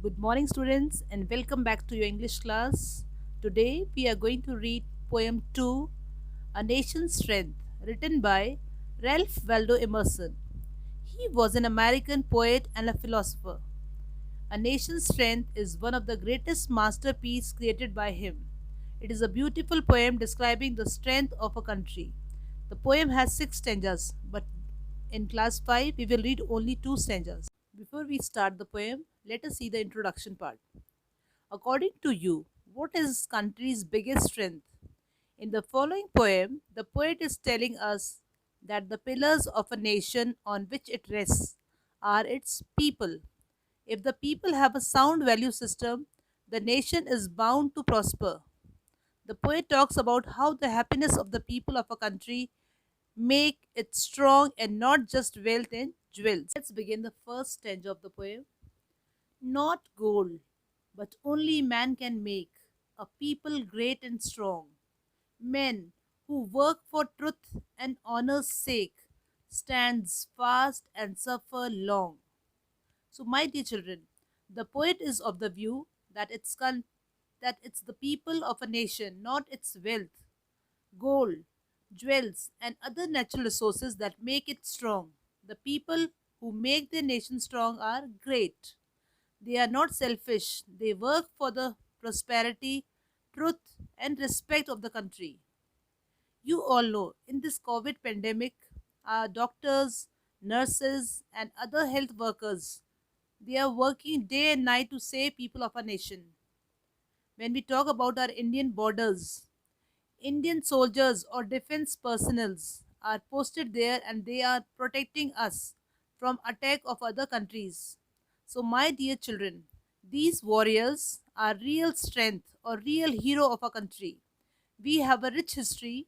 Good morning, students, and welcome back to your English class. Today, we are going to read poem 2, A Nation's Strength, written by Ralph Waldo Emerson. He was an American poet and a philosopher. A Nation's Strength is one of the greatest masterpieces created by him. It is a beautiful poem describing the strength of a country. The poem has 6 stanzas, but in class 5, we will read only 2 stanzas. Before we start the poem, let us see the introduction part. According to you, what is country's biggest strength? In the following poem, the poet is telling us that the pillars of a nation on which it rests are its people. If the people have a sound value system, the nation is bound to prosper. The poet talks about how the happiness of the people of a country make it strong and not just wealth and jewels. Let's begin the first stanza of the poem. Not gold, but only man can make a people great and strong. Men who work for truth and honor's sake stands fast and suffer long. So, my dear children, the poet is of the view that it's the people of a nation, not its wealth, gold, jewels, and other natural resources that make it strong. The people who make their nation strong are great. They are not selfish. They work for the prosperity, truth, and respect of the country. You all know in this COVID pandemic, our doctors, nurses, and other health workers, they are working day and night to save people of our nation. When we talk about our Indian borders, Indian soldiers or defense personnels are posted there and they are protecting us from attack of other countries. So my dear children, these warriors are real strength or real hero of our country. We have a rich history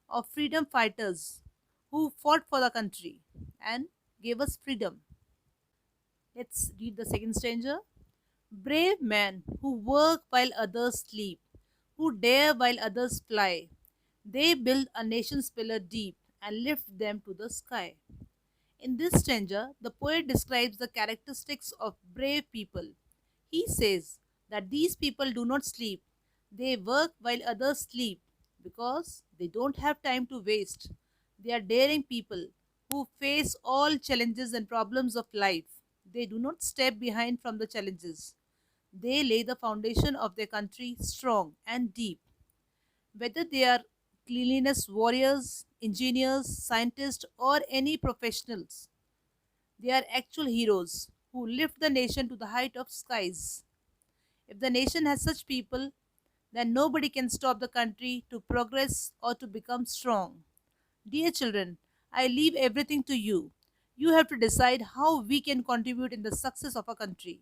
of freedom fighters who fought for the country and gave us freedom. Let's read the second stanza. Brave men who work while others sleep, who dare while others fly. They build a nation's pillar deep and lift them to the sky. In this stanza, the poet describes the characteristics of brave people. He says that these people do not sleep, they work while others sleep because they don't have time to waste. They are daring people who face all challenges and problems of life. They do not step behind from the challenges. They lay the foundation of their country strong and deep. Whether they are cleanliness warriors, engineers, scientists, or any professionals, they are actual heroes who lift the nation to the height of skies. If the nation has such people, then nobody can stop the country to progress or to become strong. Dear children, I leave everything to you. You have to decide how we can contribute in the success of our country.